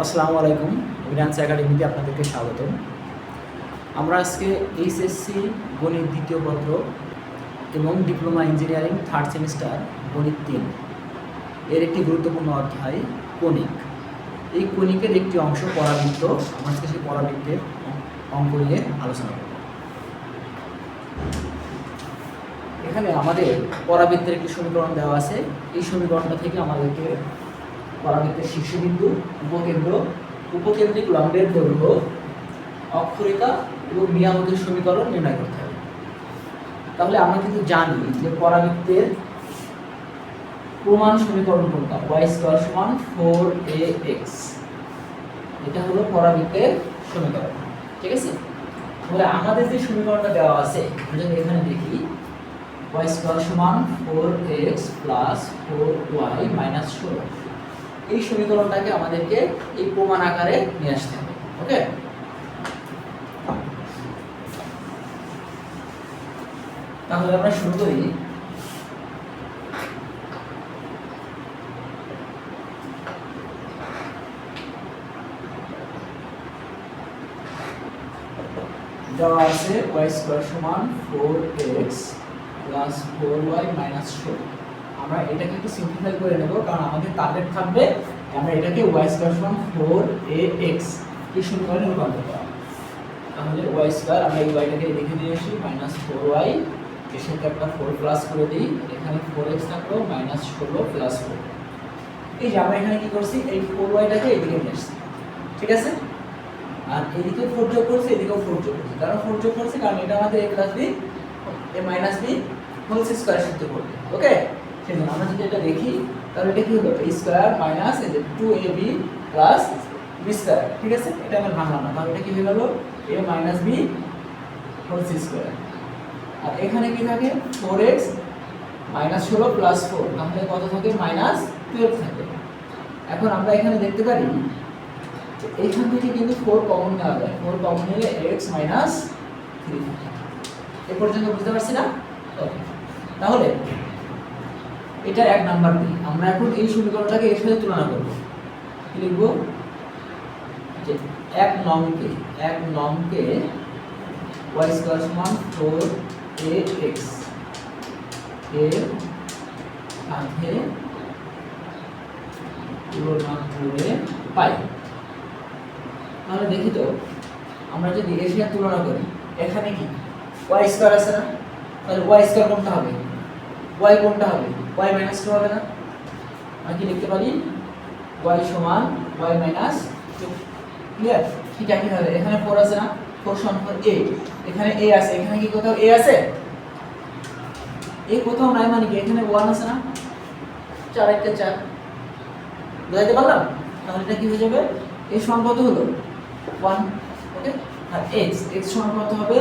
আসসালামু আলাইকুম, অভিনান্স একাডেমিতে আপনাদেরকে স্বাগত। আমরা আজকে এইচএসসি গণিত দ্বিতীয় পত্র এবং ডিপ্লোমা ইঞ্জিনিয়ারিং থার্ড সেমিস্টার গণিত 3 এর একটি গুরুত্বপূর্ণ অধ্যায় কণিক। এই কণিকের একটি অংশ পরাবৃত্ত। আমরা আজকে সেই পরাবৃত্তের অঙ্ক নিয়ে আলোচনা করব। এখানে আমাদের পরাবৃত্তের একটি সমীকরণ দেওয়া আছে। এই সমীকরণটা থেকে আমাদেরকে পরাবৃত্তের শীর্ষবিন্দু, উপকেন্দ্রিক লম্বের দৈর্ঘ্য, অক্ষরেখা এবং নিয়ামকের সমীকরণ নির্ণয় করতে হবে। তাহলে আমরা কিন্তু জানি যে পরাবৃত্তের প্রমাণ সমীকরণ কোনটা, y² = 4ax। এটা হলো পরাবৃত্তের সমীকরণ, ঠিক আছে। তাহলে আমাদের যে সমীকরণটা দেওয়া আছে, আমরা যদি এখানে দেখি y² = 4x + 4y - 16, এই সমীকরণটাকে আমাদেরকে এই প্রমাণ আকারে নিয়ে আসতে হবে। ওকে, তাহলে আমরা শুরু করি। দেওয়া আছে y² = 4x + 4y - 16। আমরা এটাকে একটু সিম্পলিফাই করে নেব, কারণ আমাদের টার্গেট থাকবে আমরা এটাকে y² = 4ax এই সমীকরণে রূপান্তর করা। তাহলে y² আমরা এই y-টাকে লিখে দিয়ে আসি -4y, এর সাথে একটা 4 প্লাস করে দিই, এখানে 4x থাকলো -16 + 4। এই যে আমরা এখানে কি করছি, এই 4y-টাকে এদিকে নিয়ে আসছি, ঠিক আছে। আর এদিকে 4 যোগ করছি, এদিকেও 4 যোগ করছি। কারণ 4 যোগ করছি কারণ এটা আমাদের a + b a - b whole square সূত্রে পড়বে। ওকে, সেজন্য আমরা যদি এটা দেখি তাহলে এটা কি হলো, a² - এই যে 2ab + b², ঠিক আছে। এটা আমরা ভাঙলাম না, তাহলে এটা কি হয়ে গেল a - b হোল স্কয়ার। আর এখানে কি থাকে 4x -16 + 4, তাহলে কত থাকে -12 থাকে। এখন আমরা এখানে দেখতে পারি যে এইখান থেকে কিন্তু 4 কমন নেওয়া যায়, 4 কমন নিলে x - 3 থাকে। এ পর্যন্ত বুঝতে পারছি না? ওকে, তাহলে এটা এক নাম্বার দিই। আমরা এখন এই সমীকরণটাকে এর সাথে তুলনা করব। কি লিখব, যে এক নংকে y² = 4ax এর সাথে তুলনা করে পাই। তাহলে দেখি তো, আমরা যদি এর সাথে তুলনা করি, এখানে কি y² আছে না, তাহলে y² কোনটা হবে, y কোনটা হবে, y - 2 হবে না। আমি কি লিখতে পারি y = y - 2। ক্লিয়ার? ঠিক একই ভাবে এখানে 4 আছে না, 4 = a, এখানে a আছে, এখানে কি কোথাও a আছে, a কোথাও নাই, মানে কি এখানে 1 আছে না, 4 × 4 বুঝাইতে পারলাম। তাহলে এটা কি হয়ে যাবে, a সমান কত হলো 1। ওকে, আর x সমান কত হবে,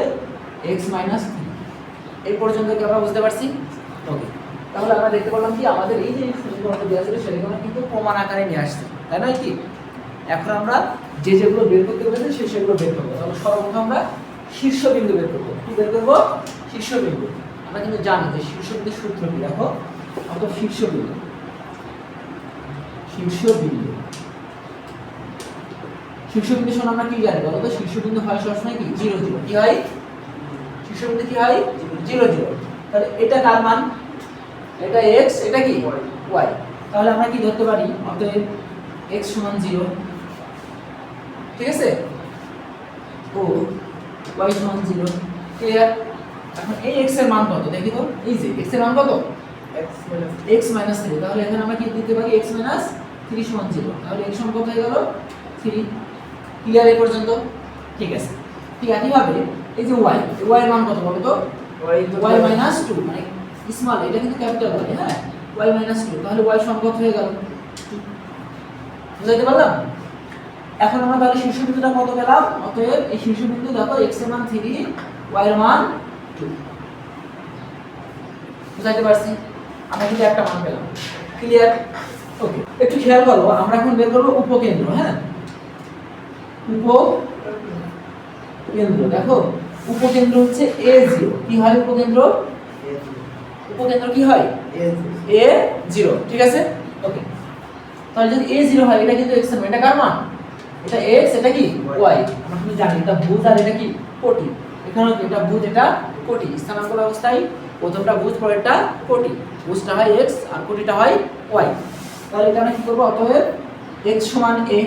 x - 3। এই পর্যন্ত কি আমরা বুঝতে পারছি? ওকে, তাহলে আমরা দেখতে পেলাম কি আমাদের এই যে সমীকরণটা দেওয়া ছিল সেগুলো কিন্তু প্রমাণ আকারে নিয়ে আসছে, তাই নয় কি? এখন আমরা যেগুলো বের করতে বলেছি সেগুলো বের করবো। তাহলে সর্বপ্রথম আমরা শীর্ষবিন্দু বের করবো। কি বের করবো? শীর্ষবিন্দু। আমরা কিন্তু জানি যে শীর্ষবিন্দুর সূত্র কি, দেখো অত শীর্ষবিন্দু সমান আমরা কি জানি বলো তো, শীর্ষবিন্দু হয় সবসময় কি 0 0। কি হয়, শীর্ষবিন্দু কি হয় 0 0। তাহলে এটা কার মান, এটা x, এটা কি y। তাহলে আমরা কি ধরতে পারি, অতএব x = 0, ঠিক আছে, ও y = 0। ক্লিয়ার? এখন এই x এর মান কত দেখি তো, এই যে x এর মান কত, x - 3। তাহলে এখানে আমরা কি দিতে পারি, x - 3 = 0। তাহলে x সমান কত হয়ে গেল 3। ক্লিয়ার এই পর্যন্ত? ঠিক আছে। ঠিক একইভাবে এই যে y এর মান কত বলো তো, y - 2, মানে স্মল, এটা কিন্তু ক্যাপিটাল y, হ্যাঁ, y - 2। তাহলে y সমান কত হয়ে গেল 2। বুঝাইতে পারলাম? এখন আমরা তাহলে শীর্ষবিন্দুটা কত পেলাম, অতএব এই শীর্ষবিন্দু দেখো x এর মান 3, y এর মান 2। বুঝাইতে পারছি? আমরা কিন্তু একটা মান পেলাম। ক্লিয়ার? ওকে, একটু খেয়াল করো, আমরা এখন বের করব উপকেন্দ্র। হ্যাঁ, উপকেন্দ্র দেখো, উপকেন্দ্র হচ্ছে a0। কি হয় উপকেন্দ্র কি হয় a0, ঠিক আছে। ওকে, তাহলে যদি a0 হয়, এটা কিন্তু x এর মান, এটা কার মান এটা x এটা কি y, আমরা তুমি জানি এটা ভুজ আর এটা কি কোটি, এখানেও এটা ভুজ এটা কোটি, স্থানাঙ্ক ব্যবস্থায় প্রথমটা ভুজ পরেরটা কোটি, ভুজটা হয় x আর কোটিটা হয় y। তাহলে এটা আমরা কি করব, অতএব x সমান a,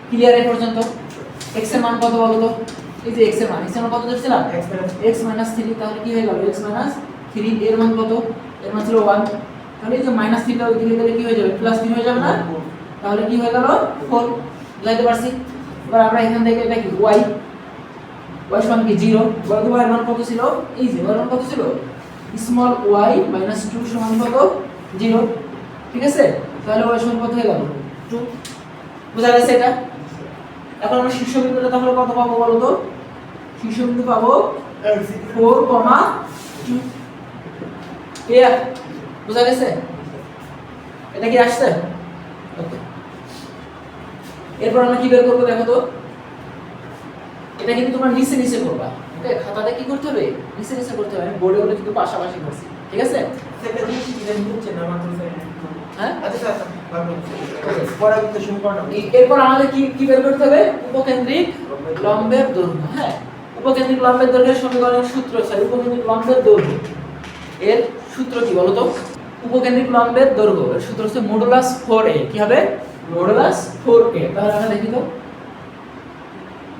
ক্লিয়ার এই পর্যন্ত। x এর মান কত বলো তো, এই যে x এর মান কত ধরছিলাম x - 3, তাহলে কি হয়ে গেল x - 3, এর মান কত, এর মান ছিল 1, তাহলে এই যে -3 টা ওইদিকে গেলে কি হয়ে যাবে +3 হয়ে যাবে না, তাহলে কি হয়ে গেল 4, বুঝাইতে পারছি। এবার আমরা এখান থেকে এটা কি y সমান কি 0, বলতো y এর মান কত ছিল, এই যে y এর মান কত ছিল স্মল y - 2 সমান কত 0, ঠিক আছে। তাহলে y সমান কত হয়ে গেল 2, বুঝা গেছে এটা। এখন আমরা শীর্ষবিন্দুটা তাহলে কত পাবো বলো তো, শীর্ষবিন্দু পাবো 4,2, ক্লিয়ার, বুঝা গেছে, এটা কি আসছে, ওকে। এরপর আমরা কি বের করবো দেখো তো, এটা কিন্তু তোমরা নিচে নিচে করবা, ওকে, খাতাতে কি করতে হবে নিচে নিচে করতে হবে, আমি বোর্ডে বলে কিন্তু পাশাপাশি করছি, ঠিক আছে। সেটা জিনিস কি জানি হচ্ছে না আমার কাছে, হ্যাঁ আচ্ছা আচ্ছা ভালো পড়া কিন্তু সমীকরণ এরপর আমাদের কি কি বের করতে হবে, উপকেন্দ্রিক লম্বের দৈর্ঘ্য। হ্যাঁ, উপকেন্দ্রিক লম্বের দৈর্ঘ্যের সমীকরণের সূত্র, উপকেন্দ্রিক লম্বের দৈর্ঘ্য এর সূত্র কি বলো তো, উপকেন্দ্রিক লম্বের দৈর্ঘ্য এর সূত্র হচ্ছে মডুলাস 4a, কি হবে মডুলাস 4a। তাহলে আমরা দেখি তো,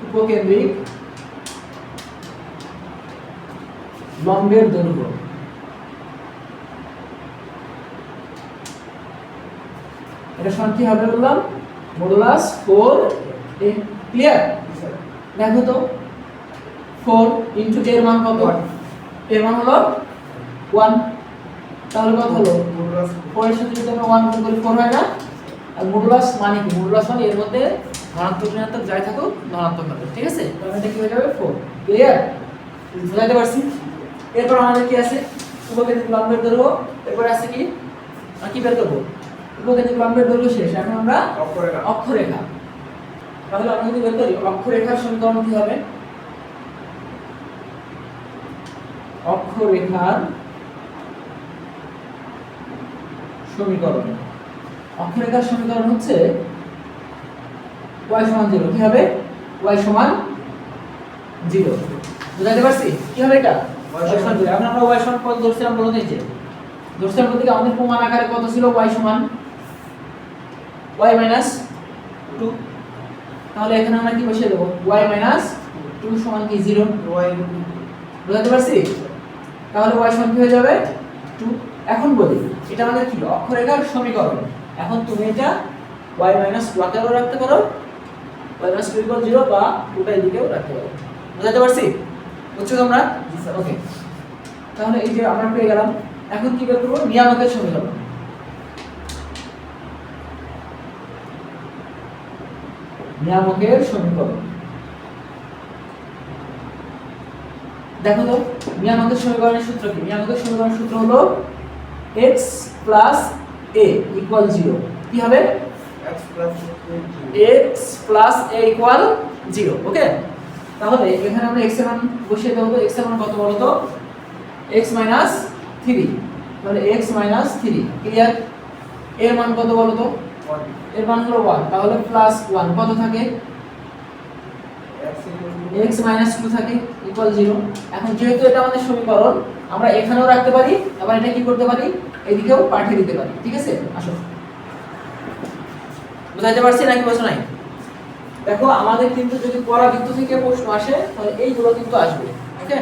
উপকেন্দ্রিক লম্বের দৈর্ঘ্য, এটা সমান কি হবে বললাম মডুলাস 4a, ক্লিয়ার। দেখো তো 4 ইনটু এর মান কত, এর মান হলো 1, তাহলে কত হলো 4 এর সাথে যদি আমরা 1 গুণ করি 4 হয় না। আর মডুলাস মানে কি, মডুলাস মানে এর মধ্যে ধনাত্মক ঋণাত্মক যাই থাকুক ধনাত্মক হবে, ঠিক আছে। তাহলে এটা কি হয়ে যাবে 4, ক্লিয়ার, বুঝাতে পারছি। এরপর আমাদের কি আছে, উপকেন্দ্রিক লম্বের দৈর্ঘ্য, এরপর আছে কি আর কি বের করব, উপকেন্দ্রিক লম্বের দৈর্ঘ্য শেষ, এখন আমরা অক্ষরেখা। তাহলে আমরা যদি বের করি অক্ষরেখার সমীকরণ কি হবে, অক্ষরেখার সমীকরণ, অক্ষরেখার সমীকরণ হচ্ছে y সমান 0, কি হবে y সমান 0, বুঝাতে পারছি কি হবে এটা y সমান 0। এখন আমরা y সমান কত ধরছিলাম বলো দেখি, ধরছিলাম বলতে আমাদের প্রমাণ আকারে কত ছিল, y সমান y - 2, তাহলে এখানে আমরা কি বসিয়ে দেব y - 2 সমান কি 0, বুঝাতে পারছি। তাহলে y সমান কি হয়ে যাবে 2। এখন বলি এটা আমাদের কি অক্ষরেখার সমীকরণ, এখন তুমি এটা y - 2 আকারেও রাখতে পারো, y - 2 = 0 বা ওটা এদিকেও রাখতে পারো, বুঝাতে পারছি, বুঝছো তোমরা, ওকে। তাহলে এই যে আমরা পেয়ে গেলাম, এখন কি বের করব নিয়ামকের সমীকরণ। নিয়ামকের সমীকরণ দেখো তো, নিয়ামকের সমীকরণের সূত্র কি, নিয়ামকের সমীকরণের সূত্র হলো x + a = 0, কি হবে x + a = 0, ওকে। তাহলে এখানে আমরা x এর মান বসিয়ে দেব, x এর মান কত বলো তো x - 3, তাহলে x - 3, ক্লিয়ার। এর মান কত বলো তো, এর মান হলো 1, তাহলে +1 কত থাকে x - 2 থাকে = 0। এখন যেহেতু এটা আমাদের সমীকরণ, আমরা এখানেও রাখতে পারি, আবার এটা কি করতে পারি এদিকেও পাঠিয়ে দিতে পারি, ঠিক আছে। আসো, বুঝাইতে পারছি নাকি বুঝছো নাই। দেখো আমাদের কিন্তু যদি পরাবৃত্ত থেকে প্রশ্ন আসে তাহলে এইগুলো কিন্তু আসবে, ওকে,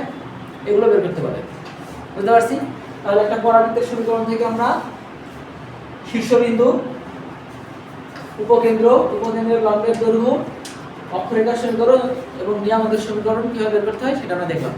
এগুলো বের করতে পারে, বুঝতে পারছি। তাহলে একটা পরাবৃত্তের সমীকরণ থেকে আমরা শীর্ষবিন্দু, উপকেন্দ্র, উপকেন্দ্রের লম্বের দৈর্ঘ্য, অক্ষরেখার সমীকরণ এবং নিয়ামকের সমীকরণ কিভাবে বের করতে হয় সেটা আমরা দেখলাম।